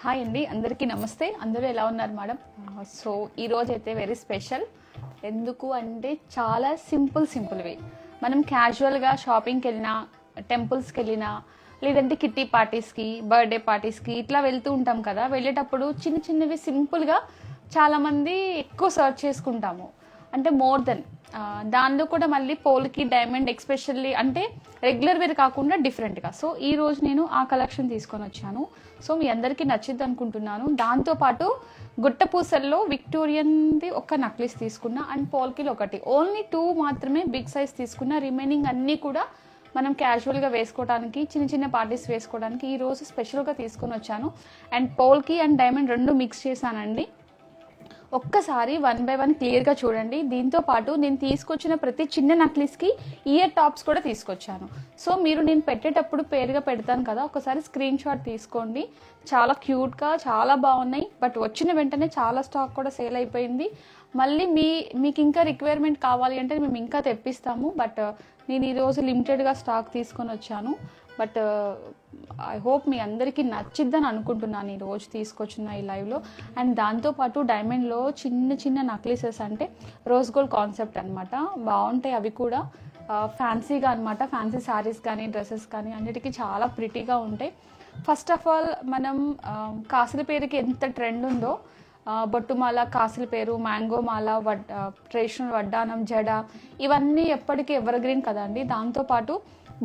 Hi అండి, అందరికీ నమస్తే. అందరూ ఎలా ఉన్నారు మేడం? సో ఈరోజు అయితే వెరీ స్పెషల్. ఎందుకు అంటే చాలా సింపుల్వి. మనం క్యాజువల్గా షాపింగ్కి వెళ్ళినా, టెంపుల్స్కి వెళ్ళినా, లేదంటే కిట్టి పార్టీస్కి, బర్త్డే పార్టీస్కి ఇట్లా వెళ్తూ ఉంటాం కదా. వెళ్ళేటప్పుడు చిన్నవి సింపుల్గా చాలామంది ఎక్కువ సర్చ్ చేసుకుంటాము. అంటే మోర్ దెన్ దానిలో కూడా మళ్ళీ పోల్కి డైమండ్ ఎక్స్పెషల్లీ అంటే రెగ్యులర్ వేర్ కాకుండా డిఫరెంట్గా. సో ఈ రోజు నేను ఆ కలెక్షన్ తీసుకొని వచ్చాను. సో మీ అందరికీ నచ్చిద్ది అనుకుంటున్నాను. దాంతోపాటు గుట్టపూసల్లో విక్టోరియన్ది ఒక నక్లీస్ తీసుకున్నా అండ్ పోల్కిలో ఒకటి, ఓన్లీ 2 మాత్రమే బిగ్ సైజ్ తీసుకున్నా. రిమైనింగ్ అన్నీ కూడా మనం క్యాజువల్గా వేసుకోవడానికి, చిన్న పార్టీస్ వేసుకోవడానికి ఈరోజు స్పెషల్గా తీసుకొని వచ్చాను. అండ్ పోల్కి అండ్ డైమండ్ రెండు మిక్స్ చేశానండి. ఒక్కసారి 1 by 1 క్లియర్గా చూడండి. దీంతో పాటు నేను తీసుకొచ్చిన ప్రతి చిన్న నక్లీస్కి ఇయర్ టాప్స్ కూడా తీసుకొచ్చాను. సో మీరు నేను పెట్టేటప్పుడు పేరుగా పెడతాను కదా, ఒకసారి స్క్రీన్ షాట్ తీసుకోండి. చాలా క్యూట్గా చాలా బాగున్నాయి. బట్ వచ్చిన వెంటనే చాలా స్టాక్ కూడా సేల్ అయిపోయింది. మళ్ళీ మీకు ఇంకా రిక్వైర్మెంట్ కావాలి అంటే మేము ఇంకా తెప్పిస్తాము. బట్ నేను ఈరోజు లిమిటెడ్గా స్టాక్ తీసుకొని వచ్చాను. బట్ ఐ హోప్ మీ అందరికీ నచ్చిద్దని అనుకుంటున్నాను ఈరోజు తీసుకొచ్చిన ఈ లైవ్లో. అండ్ దాంతోపాటు డైమండ్లో చిన్న నక్లీసెస్ అంటే రోజ్ గోల్డ్ కాన్సెప్ట్ అనమాట. బాగుంటాయి అవి కూడా, ఫ్యాన్సీగా అనమాట. ఫ్యాన్సీ శారీస్ కానీ డ్రెస్సెస్ కానీ అన్నిటికీ చాలా ప్రిటీగా ఉంటాయి. ఫస్ట్ ఆఫ్ ఆల్ మనం కాసుల పేరుకి ఎంత ట్రెండ్ ఉందో, బొట్టుమాల, కాసుల పేరు, మ్యాంగో మాల, ట్రెడిషనల్ వడ్డానం, జడ, ఇవన్నీ ఎప్పటికీ ఎవర్ గ్రీన్ కదండి. దాంతోపాటు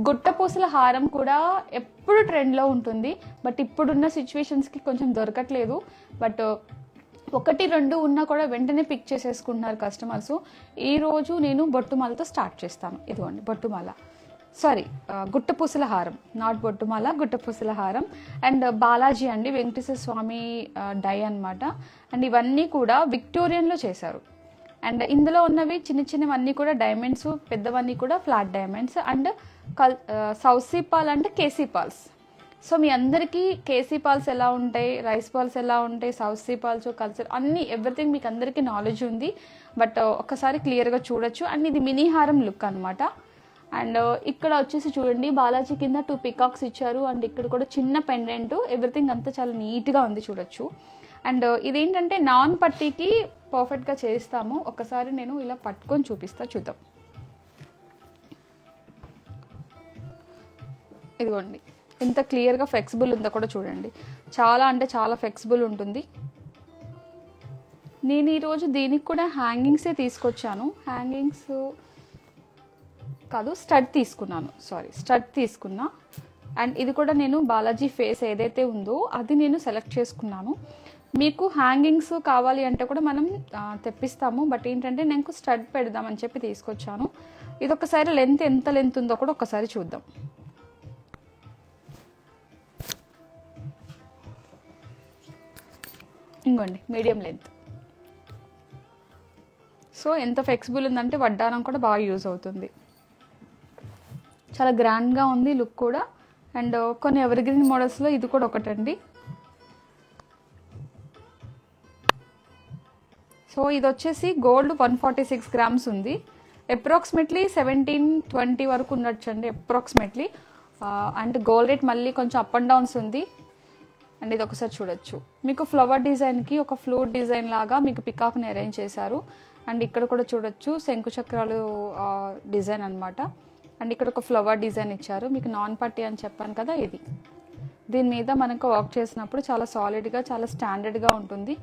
గుట్టపూసల హారం కూడా ఎప్పుడు ట్రెండ్లో ఉంటుంది. బట్ ఇప్పుడున్న సిచ్యువేషన్స్కి కొంచెం దొరకట్లేదు. బట్ 1-2 ఉన్నా కూడా వెంటనే పిక్ చేసేసుకుంటున్నారు కస్టమర్స్. ఈరోజు నేను బొట్టుమాలతో స్టార్ట్ చేస్తాను. ఇదిగోండి బొట్టుమాల, సారీ గుట్టపూసల హారం, నాట్ బొట్టుమాల, గుట్టపూసల హారం. అండ్ బాలాజీ అండి, వెంకటేశ్వర స్వామి డై అనమాట. అండ్ ఇవన్నీ కూడా విక్టోరియన్లో చేశారు. అండ్ ఇందులో ఉన్నవి చిన్నవన్నీ కూడా డైమండ్స్, పెద్దవన్నీ కూడా ఫ్లాట్ డైమండ్స్. అండ్ సౌసీ పాల్ అంటే కేసీ పాల్స్. సో మీ అందరికీ కేసీ పాల్స్ ఎలా ఉంటాయి, రైస్ పాల్స్ ఎలా ఉంటాయి, సౌసీ పాల్స్, కల్చర్ అన్నీ ఎవ్రీథింగ్ మీకు అందరికీ నాలెడ్జ్ ఉంది. బట్ ఒక్కసారి క్లియర్గా చూడొచ్చు. అండ్ ఇది మినీ హారం లుక్ అనమాట. అండ్ ఇక్కడ వచ్చేసి చూడండి, బాలాజీ కింద 2 పికాక్స్ ఇచ్చారు. అండ్ ఇక్కడ కూడా చిన్న పెండెంట్, ఎవ్రీథింగ్ అంతా చాలా నీట్గా ఉంది, చూడొచ్చు. అండ్ ఇదేంటంటే నాన్ పట్టీకి పర్ఫెక్ట్గా చేస్తాము. ఒకసారి నేను ఇలా పట్టుకొని చూద్దాం. ఇదిగోండి ఎంత క్లియర్గా ఫ్లెక్సిబుల్ ఉందో కూడా చూడండి. చాలా అంటే చాలా ఫ్లెక్సిబుల్ ఉంటుంది. నేను ఈరోజు దీనికి కూడా హ్యాంగింగ్సే తీసుకొచ్చాను. హ్యాంగింగ్స్ కాదు, స్టడ్ తీసుకున్నాను. స్టడ్ తీసుకున్నా. అండ్ ఇది కూడా నేను బాలాజీ ఫేస్ ఏదైతే ఉందో అది నేను సెలెక్ట్ చేసుకున్నాను. మీకు హ్యాంగింగ్స్ కావాలి అంటే కూడా మనం తెప్పిస్తాము. బట్ ఏంటంటే నేను స్టడ్ పెడదామని చెప్పి తీసుకొచ్చాను. ఇది ఒకసారి ఎంత లెంత్ ఉందో కూడా ఒకసారి చూద్దాం. ఇంకోండి మీడియం లెంత్. సో ఎంత ఫ్లెక్సిబుల్ ఉందంటే వడ్డానం కూడా బాగా యూజ్ అవుతుంది. చాలా గ్రాండ్గా ఉంది లుక్ కూడా. అండ్ కొన్ని ఎవర్ గ్రీన్ మోడల్స్లో ఇది కూడా ఒకటండి. సో ఇది వచ్చేసి గోల్డ్ 146 grams ఉంది. అప్రాక్సిమేట్లీ 17-20 వరకు ఉండొచ్చండి అప్రాక్సిమేట్లీ. అండ్ గోల్డ్ రేట్ మళ్ళీ కొంచెం అప్ అండ్ డౌన్స్ ఉంది. అండ్ ఇది ఒకసారి చూడొచ్చు. మీకు ఫ్లవర్ డిజైన్కి ఒక ఫ్లూట్ డిజైన్ లాగా మీకు పికాక్ని అరేంజ్ చేశారు. అండ్ ఇక్కడ కూడా చూడొచ్చు శంకు చక్రాలు డిజైన్ అనమాట. అండ్ ఇక్కడ ఒక ఫ్లవర్ డిజైన్ ఇచ్చారు. మీకు నాన్ పట్టీ అని చెప్పాను కదా, ఇది దీని మీద మనకు వర్క్ చేసినప్పుడు చాలా సాలిడ్గా, చాలా స్టాండర్డ్గా ఉంటుంది.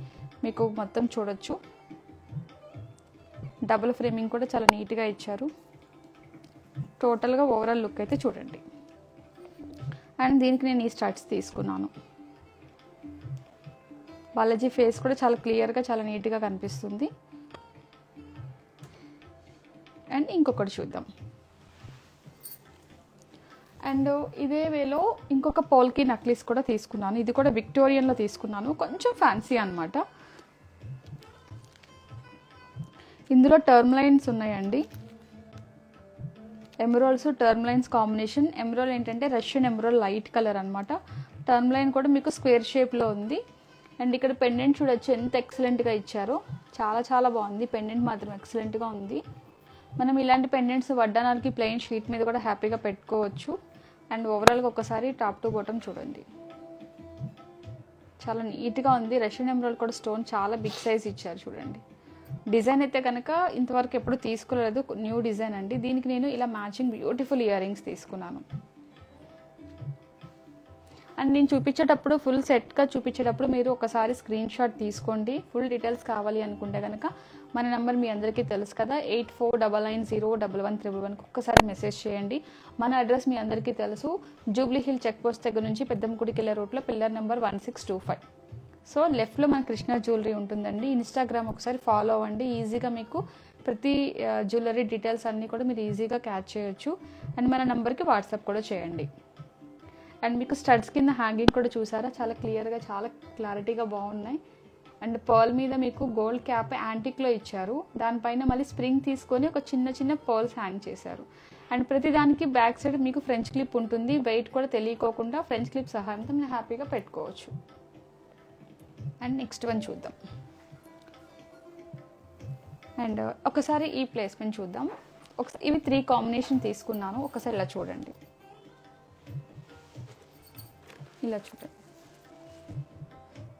మీకు మొత్తం చూడొచ్చు. డబుల్ ఫ్రేమింగ్ కూడా చాలా నీట్గా ఇచ్చారు. టోటల్గా ఓవరాల్ లుక్ అయితే చూడండి. అండ్ దీనికి నేను ఈ స్టడ్స్ తీసుకున్నాను. బాలాజీ ఫేస్ కూడా చాలా క్లియర్గా, చాలా నీట్గా కనిపిస్తుంది. అండ్ ఇంకొకటి చూద్దాం. అండ్ ఇదే వేలో ఇంకొక పోల్కి నక్లీస్ కూడా తీసుకున్నాను. ఇది కూడా విక్టోరియన్లో తీసుకున్నాను. కొంచెం ఫ్యాన్సీ అనమాట. ఇందులో టర్మ్ లైన్స్ ఉన్నాయండి. Emeralds term lines combination. Emerald ఏంటంటే రష్యన్ ఎమరాల్డ్ లైట్ కలర్ అనమాట. టర్మ్ లైన్ కూడా మీకు స్క్వేర్ షేప్లో ఉంది. అండ్ ఇక్కడ పెండెంట్ చూడొచ్చు ఎంత ఎక్సలెంట్గా ఇచ్చారో. చాలా బాగుంది. పెండెంట్ మాత్రం ఎక్సలెంట్గా ఉంది. మనం ఇలాంటి పెండెంట్స్ వడ్డానానికి ప్లెయిన్ షీట్ మీద కూడా హ్యాపీగా పెట్టుకోవచ్చు. అండ్ ఓవరాల్గా ఒకసారి టాప్ టు బాటమ్ చూడండి. చాలా నీట్గా ఉంది. రష్యన్ ఎమరాల్డ్ కూడా స్టోన్ చాలా బిగ్ సైజ్ ఇచ్చారు చూడండి. డిజైన్ అయితే కనుక ఇంతవరకు ఎప్పుడు తీసుకోలేదు, న్యూ డిజైన్ అండి. దీనికి నేను ఇలా మ్యాచింగ్ బ్యూటిఫుల్ ఇయర్ రింగ్స్ తీసుకున్నాను. అండ్ నేను చూపించేటప్పుడు ఫుల్ సెట్గా చూపించేటప్పుడు మీరు ఒకసారి స్క్రీన్ షాట్ తీసుకోండి. ఫుల్ డీటెయిల్స్ కావాలి అనుకుంటే కనుక మన నెంబర్ మీ అందరికీ తెలుసు కదా, 8499011111కి ఒక్కసారి మెసేజ్ చేయండి. మన అడ్రస్ మీ అందరికీ తెలుసు, జూబ్లీ హిల్ చెక్ పోస్ట్ దగ్గర నుంచి పెద్దంకుడికి వెళ్ళే రూట్లో పిల్లర్ నెంబర్ 1625. సో లెఫ్ట్లో మన కృష్ణ జ్యువెలరీ ఉంటుందండి. ఇన్స్టాగ్రామ్ ఒకసారి ఫాలో అవ్వండి. ఈజీగా మీకు ప్రతి జ్యువెలరీ డీటెయిల్స్ అన్నీ కూడా మీరు ఈజీగా క్యాచ్ చేయొచ్చు. అండ్ మన నెంబర్కి వాట్సాప్ కూడా చేయండి. అండ్ మీకు స్టడ్స్ కింద హ్యాంగింగ్ కూడా చూసారా, చాలా క్లియర్గా చాలా క్లారిటీగా బాగున్నాయి. అండ్ పర్ల్ మీద మీకు గోల్డ్ క్యాప్ యాంటిక్లో ఇచ్చారు, దానిపైన మళ్ళీ స్ప్రింగ్ తీసుకొని ఒక చిన్న చిన్న పర్ల్స్ హ్యాంగ్ చేశారు. అండ్ ప్రతిదానికి బ్యాక్ సైడ్ మీకు ఫ్రెంచ్ క్లిప్ ఉంటుంది. వెయిట్ కూడా తెలియకోకుండా ఫ్రెంచ్ క్లిప్ సహాయంతో మీరు హ్యాపీగా పెట్టుకోవచ్చు. అండ్ నెక్స్ట్ వన్ చూద్దాం. అండ్ ఒకసారి ఈ ప్లేస్మెంట్ చూద్దాం. ఒకసారి ఇవి 3 కాంబినేషన్ తీసుకున్నాను, ఒకసారి ఇలా చూడండి. ఇలా చూడండి,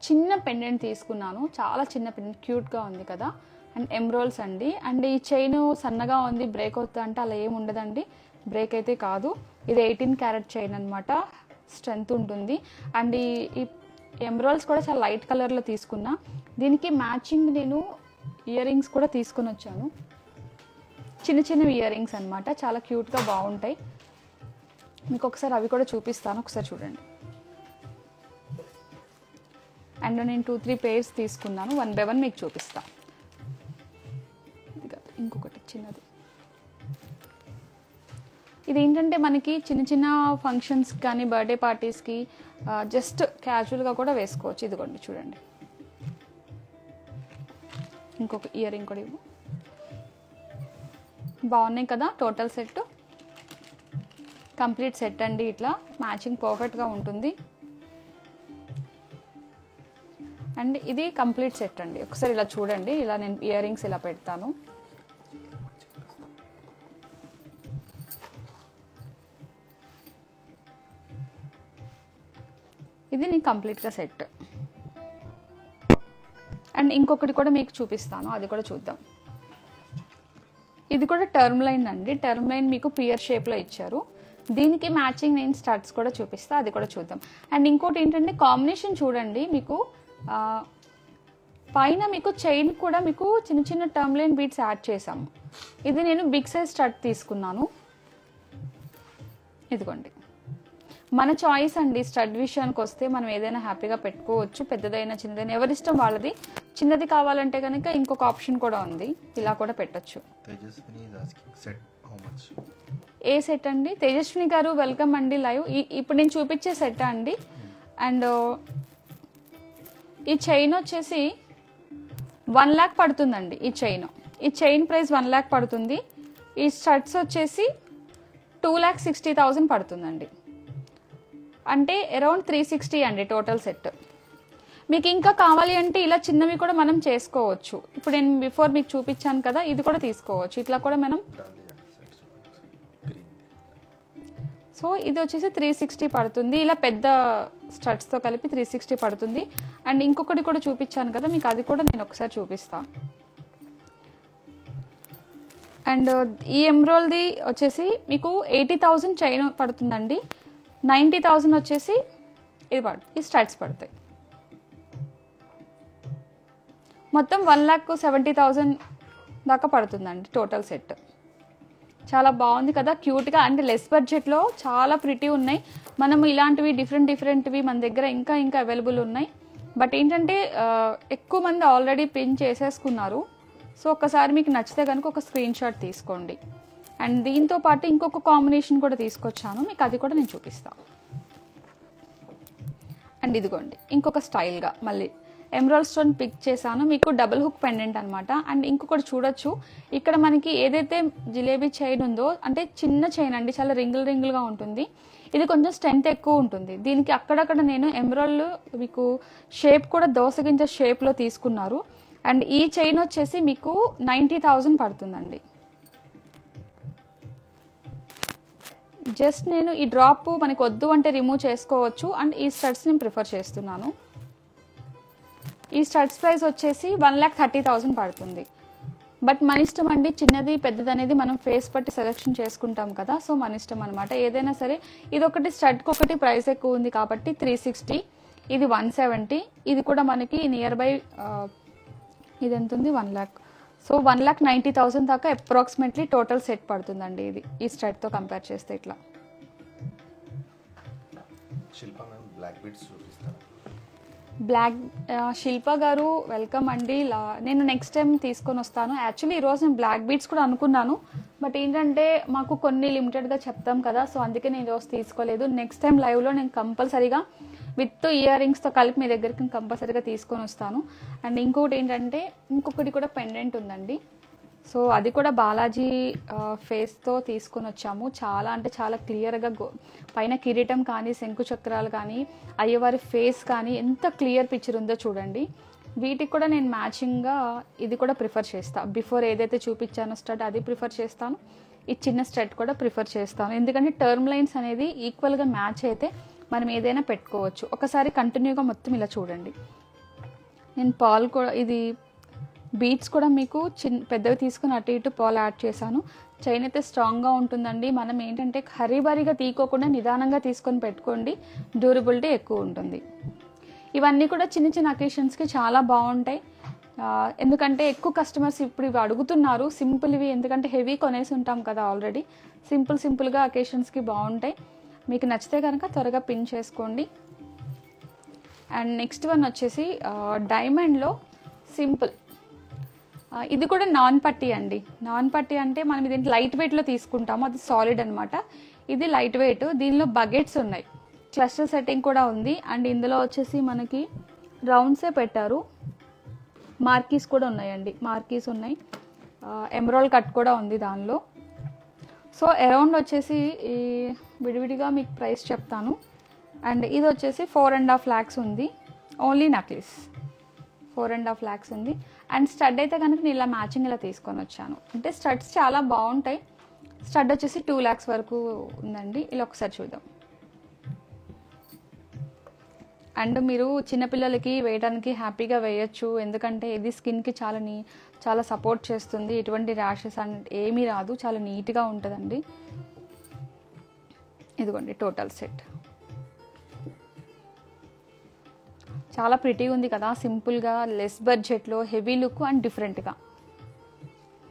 చిన్న పెండెంట్ తీసుకున్నాను, చాలా చిన్న పెండెంట్, క్యూట్గా ఉంది కదా. అండ్ ఎమ్రోల్స్ అండి. అండ్ ఈ చైన్ సన్నగా ఉంది, బ్రేక్ అవుతుంది అంటే అలా ఏమి ఉండదండి, బ్రేక్ అయితే కాదు. ఇది 18 క్యారెట్ చైన్ అనమాట, స్ట్రెంత్ ఉంటుంది. అండ్ ఈ ఎమ్రోల్స్ కూడా చాలా లైట్ కలర్లో తీసుకున్నా. దీనికి మ్యాచింగ్ నేను ఇయర్ రింగ్స్ కూడా తీసుకుని వచ్చాను, చిన్న చిన్న ఇయర్ రింగ్స్ అనమాట, చాలా క్యూట్గా బాగుంటాయి. మీకు ఒకసారి అవి కూడా చూపిస్తాను, ఒకసారి చూడండి. అండ్ నేను 2-3 పేర్స్ తీసుకున్నాను, 1 by 1 మీకు చూపిస్తాను. ఇది కాదు, ఇంకొకటి చిన్నది. ఇది ఏంటంటే మనకి చిన్న చిన్న ఫంక్షన్స్ కానీ బర్త్డే పార్టీస్కి జస్ట్ క్యాజువల్గా కూడా వేసుకోవచ్చు. ఇదిగోండి చూడండి, ఇంకొక ఇయర్ రింగ్ కూడా ఇవ్వు. బాగున్నాయి కదా, టోటల్ సెట్ కంప్లీట్ సెట్ అండి. ఇట్లా మ్యాచింగ్ పర్ఫెక్ట్గా ఉంటుంది. అండ్ ఇది కంప్లీట్ సెట్ అండి. ఒకసారి ఇలా చూడండి, ఇలా నేను ఇయర్ రింగ్స్ ఇలా పెడతాను. ఇది నేను కంప్లీట్గా సెట్. అండ్ ఇంకొకటి కూడా మీకు చూపిస్తాను, అది కూడా చూద్దాం. ఇది కూడా టర్మ్ లైన్ అండి. టర్మ్ లైన్ మీకు పియర్ షేప్లో ఇచ్చారు. దీనికి మ్యాచింగ్ నేను స్టడ్స్ కూడా చూపిస్తా, అది కూడా చూద్దాం. అండ్ ఇంకోటి ఏంటంటే కాంబినేషన్ చూడండి, మీకు పైన మీకు చైన్ కూడా మీకు చిన్న చిన్న టర్మ్ లైన్ బీట్స్ యాడ్ చేసాము. ఇది నేను బిగ్ సైజ్ స్టడ్ తీసుకున్నాను. ఇదిగోండి, మన చాయిస్ అండి. స్టడ్ విషయానికి వస్తే మనం ఏదైనా హ్యాపీగా పెట్టుకోవచ్చు, పెద్దదైనా చిన్నదైనా ఎవరిష్టం వాళ్ళది. చిన్నది కావాలంటే కనుక ఇంకొక ఆప్షన్ కూడా ఉంది, ఇలా కూడా పెట్టచ్చు. ఏ సెట్ అండి? తేజస్విని గారు వెల్కమ్ అండి లైవ్. ఇప్పుడు నేను చూపించే సెట్ అండి. అండ్ ఈ చైన్ వచ్చేసి 1 lakh పడుతుందండి. ఈ చైన్ ప్రైస్ 1 lakh పడుతుంది. ఈ స్టడ్స్ వచ్చేసి 2,60,000 పడుతుందండి. అంటే అరౌండ్ 360 అండి టోటల్ సెట్. మీకు ఇంకా కావాలి అంటే ఇలా చిన్నవి కూడా మనం చేసుకోవచ్చు. ఇప్పుడు నేను బిఫోర్ మీకు చూపించాను కదా, ఇది కూడా తీసుకోవచ్చు. ఇట్లా కూడా మనం. సో ఇది వచ్చేసి 360 పడుతుంది. ఇలా పెద్ద స్టడ్స్తో కలిపి 360 పడుతుంది. అండ్ ఇంకొకటి కూడా చూపించాను కదా మీకు, అది కూడా నేను ఒకసారి చూపిస్తాను. అండ్ ఈ ఎమ్రోల్ది వచ్చేసి మీకు 80,000 చైన్ పడుతుందండి. 90,000 వచ్చేసి ఇది ఈ స్టడ్స్ పడతాయి. మొత్తం 1,70,000 దాకా పడుతుందండి టోటల్ సెట్. చాలా బాగుంది కదా, క్యూట్గా. అంటే లెస్ బడ్జెట్లో చాలా ప్రిటీ ఉన్నాయి. మనము ఇలాంటివి డిఫరెంట్వి మన దగ్గర ఇంకా అవైలబుల్ ఉన్నాయి. బట్ ఏంటంటే ఎక్కువ మంది ఆల్రెడీ పిన్ చేసేసుకున్నారు. సో ఒక్కసారి మీకు నచ్చితే కనుక ఒక స్క్రీన్ షాట్ తీసుకోండి. అండ్ దీంతో పాటు ఇంకొక కాంబినేషన్ కూడా తీసుకొచ్చాను, మీకు అది కూడా నేను చూపిస్తాను. అండ్ ఇదిగోండి ఇంకొక స్టైల్గా మళ్ళీ ఎమరాల్డ్ స్టోన్ పిక్ చేశాను, మీకు డబుల్ హుక్ పెండెంట్ అనమాట. అండ్ ఇంకొకటి చూడొచ్చు, ఇక్కడ మనకి ఏదైతే జిలేబీ చైన్ ఉందో, అంటే చిన్న చైన్ అండి, చాలా రింగులుగా ఉంటుంది. ఇది కొంచెం స్ట్రెంత్ ఎక్కువ ఉంటుంది. దీనికి అక్కడక్కడ నేను ఎమరాల్డ్ మీకు షేప్ కూడా దోసగింజ షేప్లో తీసుకున్నారు. అండ్ ఈ చైన్ వచ్చేసి మీకు 90,000 పడుతుందండి. జస్ట్ నేను ఈ డ్రాప్ మనకి వద్దు అంటే రిమూవ్ చేసుకోవచ్చు. అండ్ ఈ స్టడ్స్ నేను ప్రిఫర్ చేస్తున్నాను. ఈ స్టడ్స్ ప్రైస్ వచ్చేసి 1,30,000 పడుతుంది. బట్ మన ఇష్టం అండి, చిన్నది పెద్దది అనేది మనం ఫేస్ బట్టి సెలెక్షన్ చేసుకుంటాం కదా, సో మన ఇష్టం అనమాట ఏదైనా సరే. ఇది ఒకటి స్టడ్కి ఒకటి ప్రైస్ ఎక్కువ ఉంది కాబట్టి 360, ఇది 170, ఇది కూడా మనకి నియర్ బై ఇది ఎంత ఉంది 1 lakh. సో 1,90,000 దాకా అప్రాక్సిమేట్లీ టోటల్ సెట్ పడుతుందండి ఇది ఈ స్టడ్తో కంపేర్ చేస్తే. ఇట్లా బ్లాక్ శిల్ప గారు వెల్కమ్ అండి. నేను నెక్స్ట్ టైం తీసుకొని వస్తాను. యాక్చువల్లీ ఈరోజు నేను బ్లాక్ బీడ్స్ కూడా అనుకున్నాను, బట్ ఏంటంటే మాకు కొన్ని లిమిటెడ్గా చెప్తాం కదా, సో అందుకే నేను ఈరోజు తీసుకోలేదు. నెక్స్ట్ టైం లైవ్లో నేను కంపల్సరీగా విత్ ఇయర్ రింగ్స్తో కలిపి మీ దగ్గరికి కంపల్సరీగా తీసుకొని వస్తాను. అండ్ ఇంకొకటి ఏంటంటే ఇంకొకటి కూడా పెండెంట్ ఉందండి. సో అది కూడా బాలాజీ ఫేస్తో తీసుకొని వచ్చాము. చాలా అంటే చాలా క్లియర్గా పైన కిరీటం కానీ శంకు చక్రాలు కానీ అయ్యవారి ఫేస్ కానీ ఎంత క్లియర్ పిక్చర్ ఉందో చూడండి. వీటికి కూడా నేను మ్యాచింగ్గా ఇది కూడా ప్రిఫర్ చేస్తాను. బిఫోర్ ఏదైతే చూపించానో స్టడ్ అది ప్రిఫర్ చేస్తాను, ఈ చిన్న స్టడ్ కూడా ప్రిఫర్ చేస్తాను. ఎందుకంటే టర్మ్ లైన్స్ అనేది ఈక్వల్గా మ్యాచ్ అయితే మనం ఏదైనా పెట్టుకోవచ్చు. ఒకసారి కంటిన్యూగా మొత్తం ఇలా చూడండి. నేను పాల్ కూడా ఇది బీట్స్ కూడా మీకు పెద్దవి తీసుకుని అటు ఇటు పాల్ యాడ్ చేశాను. చైన్ అయితే స్ట్రాంగ్గా ఉంటుందండి. మనం ఏంటంటే హరీబరీగా తీసుకోకుండా నిదానంగా తీసుకొని పెట్టుకోండి, డ్యూరబిలిటీ ఎక్కువ ఉంటుంది. ఇవన్నీ కూడా చిన్న చిన్న అకేషన్స్కి చాలా బాగుంటాయి. ఎందుకంటే ఎక్కువ కస్టమర్స్ ఇప్పుడు ఇవి అడుగుతున్నారు సింపుల్ ఇవి, ఎందుకంటే హెవీ కొనేసి ఉంటాం కదా ఆల్రెడీ. సింపుల్గా అకేషన్స్కి బాగుంటాయి. మీకు నచ్చితే కనుక త్వరగా పిన్ చేసుకోండి. అండ్ నెక్స్ట్ వన్ వచ్చేసి డైమండ్లో సింపుల్, ఇది కూడా నాన్ పట్టీ అండి. నాన్ పట్టీ అంటే మనం దీంట్లో లైట్ వెయిట్లో తీసుకుంటాము, అది సాలిడ్ అనమాట. ఇది లైట్ వెయిట్, దీనిలో బకెట్స్ ఉన్నాయి, క్లస్టర్ సెట్టింగ్ కూడా ఉంది. అండ్ ఇందులో వచ్చేసి మనకి రౌండ్సే పెట్టారు, మార్కీస్ కూడా ఉన్నాయండి, మార్కీస్ ఉన్నాయి, ఎమరాల్డ్ కట్ కూడా ఉంది దానిలో. సో అరౌండ్ వచ్చేసి ఈ విడివిడిగా మీకు ప్రైస్ చెప్తాను. అండ్ ఇది వచ్చేసి 4.5 lakhs ఉంది, ఓన్లీ నక్లీస్ 4.5 lakhs ఉంది. అండ్ స్టడ్ అయితే కనుక నేను ఇలా మ్యాచింగ్ ఇలా తీసుకొని వచ్చాను. అంటే స్టడ్స్ చాలా బాగుంటాయి. స్టడ్ వచ్చేసి 2 lakhs వరకు ఉందండి. ఇలా ఒకసారి చూద్దాం. అండ్ మీరు చిన్నపిల్లలకి వేయడానికి హ్యాపీగా వేయచ్చు, ఎందుకంటే ఇది స్కిన్కి చాలా సపోర్ట్ చేస్తుంది. ఎటువంటి ర్యాషెస్ అంటే ఏమీ రాదు, చాలా నీట్గా ఉంటుందండి. ఇదిగోండి టోటల్ సెట్, చాలా ప్రిటీగా ఉంది కదా, సింపుల్గా లెస్ బడ్జెట్లో హెవీ లుక్ అండ్ డిఫరెంట్గా.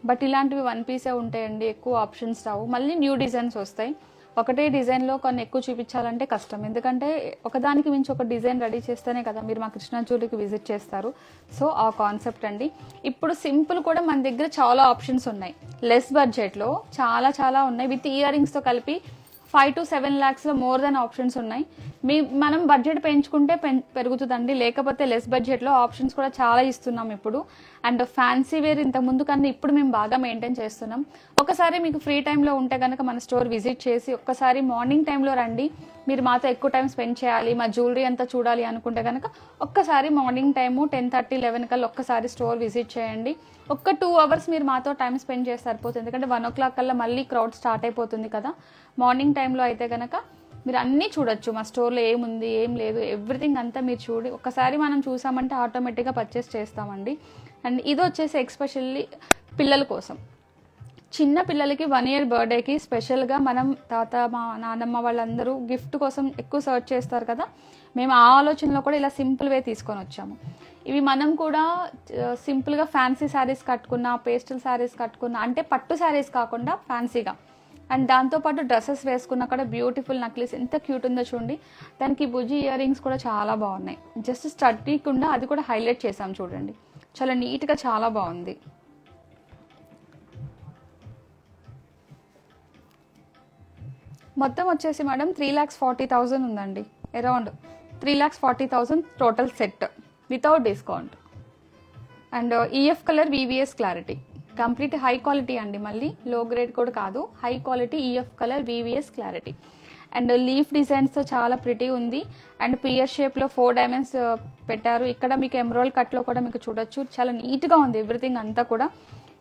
బట్ ఇలాంటివి 1 పీసే ఉంటాయండి, ఎక్కువ ఆప్షన్స్ రావు. మళ్ళీ న్యూ డిజైన్స్ వస్తాయి. ఒకటే డిజైన్లో కొన్ని ఎక్కువ చూపించాలంటే కష్టం, ఎందుకంటే ఒకదానికి మించి ఒక డిజైన్ రెడీ చేస్తేనే కదా మీరు మా కృష్ణా జ్యువెలరీకి విజిట్ చేస్తారు. సో ఆ కాన్సెప్ట్ అండి. ఇప్పుడు సింపుల్ కూడా మన దగ్గర చాలా ఆప్షన్స్ ఉన్నాయి, లెస్ బడ్జెట్లో చాలా ఉన్నాయి. విత్ ఇయర్ రింగ్స్తో కలిపి 5 to 7 lakhsలో మోర్ దెన్ ఆప్షన్స్ ఉన్నాయి. మనం బడ్జెట్ పెంచుకుంటే పెరుగుతుందండి, లేకపోతే లెస్ బడ్జెట్లో ఆప్షన్స్ కూడా చాలా ఇస్తున్నాం ఇప్పుడు. అండ్ ఫ్యాన్సీ వేర్ ఇంతకుముందు కన్నా ఇప్పుడు మేము బాగా మెయింటైన్ చేస్తున్నాం. ఒకసారి మీకు ఫ్రీ టైంలో ఉంటే కనుక మన స్టోర్ విజిట్ చేసి ఒక్కసారి మార్నింగ్ టైంలో రండి. మీరు మాతో ఎక్కువ టైం స్పెండ్ చేయాలి, మా జ్యువెలరీ అంతా చూడాలి అనుకుంటే కనుక ఒక్కసారి మార్నింగ్ టైము 10:30, 11 కల్లా ఒక్కసారి స్టోర్ విజిట్ చేయండి. 2 hours మీరు మాతో టైం స్పెండ్ చేసి సరిపోతుంది, ఎందుకంటే 1 o'clock కల్లా మళ్ళీ క్రౌడ్ స్టార్ట్ అయిపోతుంది కదా. మార్నింగ్ టైంలో అయితే కనుక మీరు అన్నీ చూడొచ్చు, మా స్టోర్లో ఏముంది ఏం లేదు ఎవ్రీథింగ్ అంతా మీరు చూడి ఒక్కసారి మనం చూసామంటే ఆటోమేటిక్గా పర్చేస్ చేస్తామండి. అండ్ ఇది వచ్చేసి ఎక్స్పెషల్లీ పిల్లల కోసం, చిన్న పిల్లలకి 1 year బర్త్డేకి స్పెషల్గా మనం తాత మా నాన్నమ్మ వాళ్ళందరూ గిఫ్ట్ కోసం ఎక్కువ సర్చ్ చేస్తారు కదా, మేము ఆ ఆలోచనలో కూడా ఇలా సింపుల్ వే తీసుకొని వచ్చాము. ఇవి మనం కూడా సింపుల్గా ఫ్యాన్సీ శారీస్ కట్టుకున్న, పేస్టల్ శారీస్ కట్టుకున్న, అంటే పట్టు శారీస్ కాకుండా ఫ్యాన్సీగా, అండ్ దాంతోపాటు డ్రెస్సెస్ వేసుకున్న కూడా బ్యూటిఫుల్ నక్లీస్ ఎంత క్యూట్ ఉందో చూడండి. దానికి బుజ్జి ఇయర్ రింగ్స్ కూడా చాలా బాగున్నాయి, జస్ట్ స్టడీకుండా అది కూడా హైలైట్ చేసాం చూడండి, చాలా నీట్గా చాలా బాగుంది. మొత్తం వచ్చేసి మేడం 3,40,000 ఉందండి, around 3,40,000 total set without discount. And EF colour VVS clarity, complete high quality అండి, మళ్ళీ లో గ్రేడ్ కూడా కాదు, high quality EF colour VVS clarity. And leaf డిజైన్స్తో చాలా ప్రిటీ ఉంది. అండ్ పియర్ షేప్లో 4 diamonds పెట్టారు. ఇక్కడ మీకు ఎమరాల్డ్ కట్లో కూడా మీకు చూడొచ్చు, చాలా నీట్గా ఉంది ఎవ్రీథింగ్ అంతా కూడా.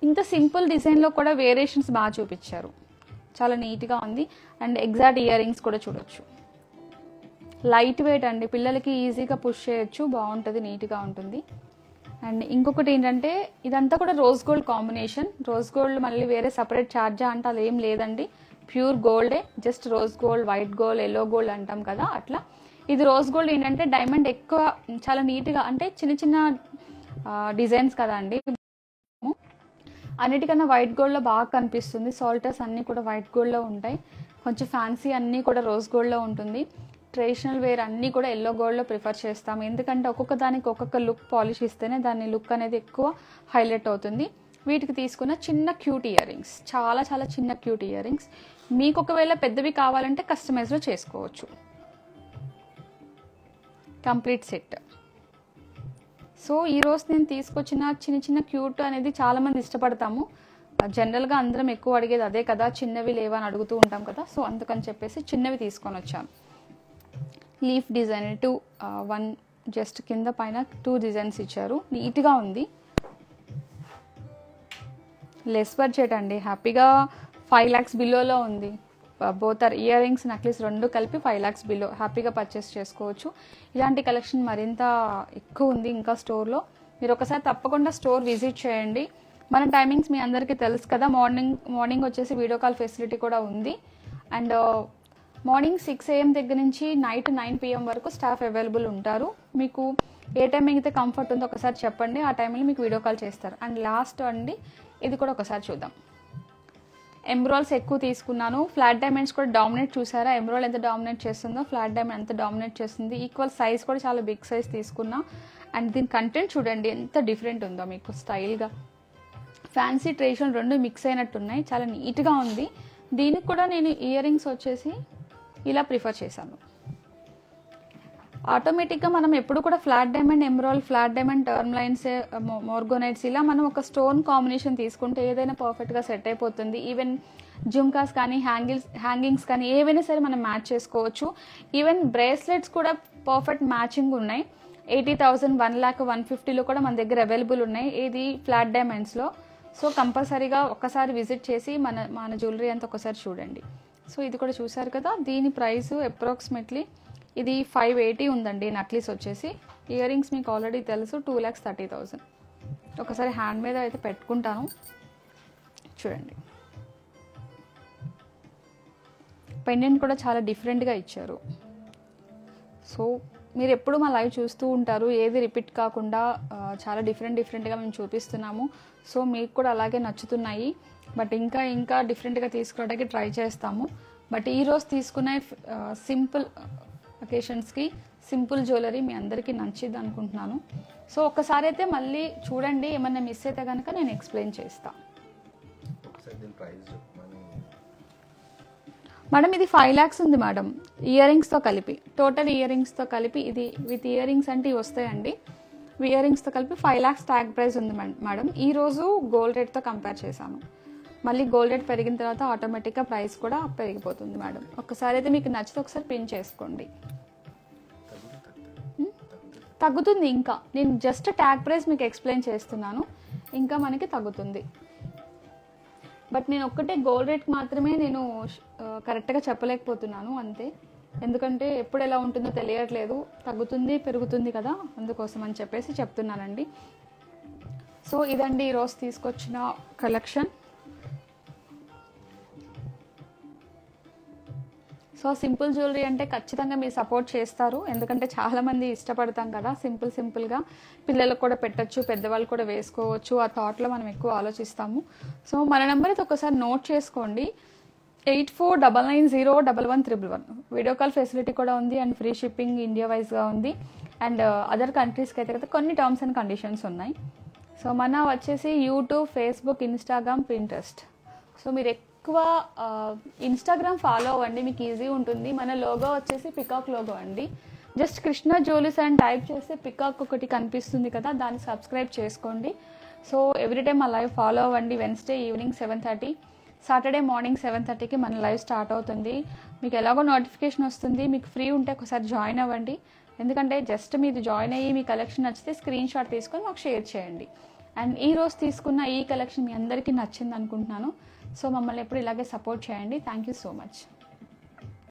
ఇంత సింపుల్ డిజైన్లో కూడా వేరియేషన్స్ బాగా చూపించారు, చాలా నీట్గా ఉంది. అండ్ ఎగ్జాక్ట్ ఇయర్ రింగ్స్ కూడా చూడొచ్చు, లైట్ వెయిట్ అండి, పిల్లలకి ఈజీగా పుష్ చేయొచ్చు, బాగుంటుంది, నీట్గా ఉంటుంది. అండ్ ఇంకొకటి ఏంటంటే ఇదంతా కూడా rose gold combination. Rose gold మళ్ళీ వేరే సపరేట్ ఛార్జా అంటే అది ఏం లేదండి, ప్యూర్ గోల్డే, just rose gold, white gold, yellow gold అంటాం కదా అట్లా. ఇది రోజ్ గోల్డ్ ఏంటంటే డైమండ్ ఎక్కువ చాలా నీట్గా, అంటే చిన్న చిన్న డిజైన్స్ కదా అండి, అన్నిటికన్నా వైట్ గోల్డ్లో బాగా కనిపిస్తుంది. సాల్టర్స్ అన్నీ కూడా వైట్ గోల్డ్లో ఉంటాయి, కొంచెం ఫ్యాన్సీ అన్నీ కూడా రోజ్ గోల్డ్లో ఉంటుంది. ట్రెడిషనల్ వేర్ అన్నీ కూడా ఎల్లో గోల్డ్లో ప్రిఫర్ చేస్తాము, ఎందుకంటే ఒక్కొక్క దానికి ఒక్కొక్క లుక్ పాలిష్ ఇస్తేనే దాని లుక్ అనేది ఎక్కువ హైలైట్ అవుతుంది. వీటికి తీసుకున్న చిన్న క్యూట్ ఇయర్ రింగ్స్, చాలా చాలా చిన్న క్యూట్ ఇయర్ రింగ్స్. మీకు ఒకవేళ పెద్దవి కావాలంటే కస్టమైజ్లో చేసుకోవచ్చు. Complete set. సో ఈరోజు నేను తీసుకొచ్చిన చిన్న చిన్న క్యూట్ అనేది చాలామంది ఇష్టపడతాము. జనరల్గా అందరం ఎక్కువ అడిగేది అదే కదా, చిన్నవి లేవని అడుగుతూ ఉంటాం కదా. సో అందుకని చెప్పేసి చిన్నవి తీసుకొని వచ్చాను. లీఫ్ డిజైన్ 1 జస్ట్ కింద పైన 2 డిజైన్స్ ఇచ్చారు, నీట్గా ఉంది. లెస్ బడ్జెట్ అండి, హ్యాపీగా 5 lakhs బిలోలో ఉంది. Both are ear rings, necklace రెండు కలిపి 5 lakhs బిలో హ్యాపీగా పర్చేస్ చేసుకోవచ్చు. ఇలాంటి కలెక్షన్ మరింత ఎక్కువ ఉంది ఇంకా స్టోర్లో. మీరు ఒకసారి తప్పకుండా స్టోర్ విజిట్ చేయండి. మన టైమింగ్స్ మీ అందరికీ తెలుసు కదా, మార్నింగ్ వచ్చేసి వీడియో కాల్ ఫెసిలిటీ కూడా ఉంది. అండ్ మార్నింగ్ 6 AM దగ్గర నుంచి నైట్ 9 PM వరకు స్టాఫ్ అవైలబుల్ ఉంటారు. మీకు ఏ టైమింగ్ అయితే కంఫర్ట్ ఉందో ఒకసారి చెప్పండి, ఆ టైంలో మీకు వీడియో కాల్ చేస్తారు. అండ్ లాస్ట్ అండి, ఇది కూడా ఒకసారి చూద్దాం. ఎమ్రాల్స్ ఎక్కువ తీసుకున్నాను, ఫ్లాట్ డైమండ్స్ కూడా డామినేట్ చూసారా, ఎమ్రాల్ ఎంత డామినేట్ చేస్తుందో ఫ్లాట్ డైమండ్ ఎంత డామినేట్ చేస్తుంది. ఈక్వల్ సైజ్ కూడా చాలా బిగ్ సైజ్ తీసుకున్నా. అండ్ దీని కంటెంట్ చూడండి ఎంత డిఫరెంట్ ఉందో, మీకు స్టైల్గా ఫ్యాన్సీ ట్రెడిషనల్ రెండు మిక్స్ అయినట్టున్నాయి, చాలా నీట్గా ఉంది. దీనికి కూడా నేను ఇయర్ రింగ్స్ వచ్చేసి ఇలా ప్రిఫర్ చేశాను. ఆటోమేటిక్గా మనం ఎప్పుడు కూడా flat diamond, emerald, flat diamond, term lines, మోర్గోనైట్స్ ఇలా మనం ఒక స్టోన్ కాంబినేషన్ తీసుకుంటే ఏదైనా పర్ఫెక్ట్గా సెట్ అయిపోతుంది. ఈవెన్ జుమ్కాస్ కానీ హ్యాంగింగ్స్ కానీ ఏవైనా సరే మనం మ్యాచ్ చేసుకోవచ్చు. ఈవెన్ బ్రేస్లెట్స్ కూడా పర్ఫెక్ట్ మ్యాచింగ్ ఉన్నాయి. 80,000, 1 lakh, 150లో కూడా మన దగ్గర అవైలబుల్ ఉన్నాయి, ఇది ఫ్లాట్ డైమండ్స్లో. సో కంపల్సరీగా ఒక్కసారి విజిట్ చేసి మన జ్యువెలరీ అంతా ఒకసారి చూడండి. సో ఇది కూడా చూసారు కదా, దీని ప్రైస్ అప్రాక్సిమేట్లీ ఇది 580 ఉందండి. నక్లీస్ వచ్చేసి, ఇయర్ రింగ్స్ మీకు ఆల్రెడీ తెలుసు 2,30,000. ఒకసారి హ్యాండ్ మీద అయితే పెట్టుకుంటాను చూడండి. పెండెంట్ కూడా చాలా డిఫరెంట్గా ఇచ్చారు. సో మీరు ఎప్పుడు మా లైవ్ చూస్తూ ఉంటారు, ఏది రిపీట్ కాకుండా చాలా డిఫరెంట్గా మేము చూపిస్తున్నాము. సో మీకు కూడా అలాగే నచ్చుతున్నాయి, బట్ ఇంకా డిఫరెంట్గా తీసుకురావడానికి ట్రై చేస్తాము. బట్ ఈరోజు తీసుకునే సింపుల్ అకేషన్స్కి సింపుల్ జ్యువెలరీ మీ అందరికీ నచ్చింది అనుకుంటున్నాను. సో ఒక్కసారి అయితే మళ్ళీ చూడండి, ఏమన్నా మిస్ అయితే కనుక నేను ఎక్స్ప్లెయిన్ చేస్తాను. మేడం ఇది 5 lakhs ఉంది మేడం, ఇయర్ రింగ్స్తో కలిపి, టోటల్ ఇయర్ రింగ్స్తో కలిపి. ఇది విత్ ఇయర్ రింగ్స్ అంటే ఇవి వస్తాయండి, ఇయర్ రింగ్స్తో కలిపి 5 lakhs ట్యాగ్ ప్రైస్ ఉంది మేడం. ఈరోజు గోల్డ్ రేట్తో కంపేర్ చేశాను. మళ్ళీ గోల్డ్ రేట్ పెరిగిన తర్వాత ఆటోమేటిక్గా ప్రైస్ కూడా పెరిగిపోతుంది మేడం. ఒకసారి అయితే మీకు నచ్చితే ఒకసారి పిన్ చేసుకోండి. తగ్గుతుంది, ఇంకా నేను జస్ట్ ట్యాగ్ ప్రైస్ మీకు ఎక్స్ప్లెయిన్ చేస్తున్నాను, ఇంకా మనకి తగ్గుతుంది. బట్ నేను ఒక్కటే గోల్డ్ రేట్ మాత్రమే నేను కరెక్ట్గా చెప్పలేకపోతున్నాను అంతే, ఎందుకంటే ఎప్పుడు ఎలా ఉంటుందో తెలియట్లేదు, తగ్గుతుంది పెరుగుతుంది కదా, అందుకోసం అని చెప్పేసి చెప్తున్నానండి. సో ఇదండి ఈరోజు తీసుకొచ్చిన కలెక్షన్. సో సింపుల్ జ్యువెలరీ అంటే ఖచ్చితంగా మీరు సపోర్ట్ చేస్తారు, ఎందుకంటే చాలామంది ఇష్టపడతాం కదా సింపుల్గా. పిల్లలకు కూడా పెట్టచ్చు, పెద్దవాళ్ళు కూడా వేసుకోవచ్చు, ఆ థాట్లో మనం ఎక్కువ ఆలోచిస్తాము. సో మన నెంబర్ అయితే ఒకసారి నోట్ చేసుకోండి, 8499011111. వీడియో కాల్ ఫెసిలిటీ కూడా ఉంది అండ్ ఫ్రీ షిప్పింగ్ ఇండియా వైజ్గా ఉంది. అండ్ అదర్ కంట్రీస్కి అయితే కదా కొన్ని టర్మ్స్ అండ్ కండిషన్స్ ఉన్నాయి. సో మన వచ్చేసి YouTube, Facebook, Instagram, Pinterest. So మీరు ఎక్కువ ఇన్స్టాగ్రామ్ ఫాలో అవ్వండి, మీకు ఈజీ ఉంటుంది. మన లోగో వచ్చేసి పికాక్ లోగో అండి, జస్ట్ కృష్ణ జ్యువెలర్స్ అని టైప్ చేస్తే పికాక్ ఒకటి కనిపిస్తుంది కదా, దాన్ని సబ్స్క్రైబ్ చేసుకోండి. సో ఎవ్రీ టైమ్ మా లైవ్ ఫాలో అవ్వండి. వెన్స్డే ఈవినింగ్ 7:30, సాటర్డే మార్నింగ్ 7:30కి మన లైవ్ స్టార్ట్ అవుతుంది. మీకు ఎలాగో నోటిఫికేషన్ వస్తుంది, మీకు ఫ్రీ ఉంటే ఒకసారి జాయిన్ అవ్వండి. ఎందుకంటే జస్ట్ మీరు జాయిన్ అయ్యి మీ కలెక్షన్ నచ్చితే స్క్రీన్ షాట్ తీసుకొని మాకు షేర్ చేయండి. అండ్ ఈరోజు తీసుకున్న ఈ కలెక్షన్ మీ అందరికీ నచ్చింది అనుకుంటున్నాను. సో మమ్మల్ని ఎప్పుడు ఇలాగే సపోర్ట్ చేయండి. Thank you so much.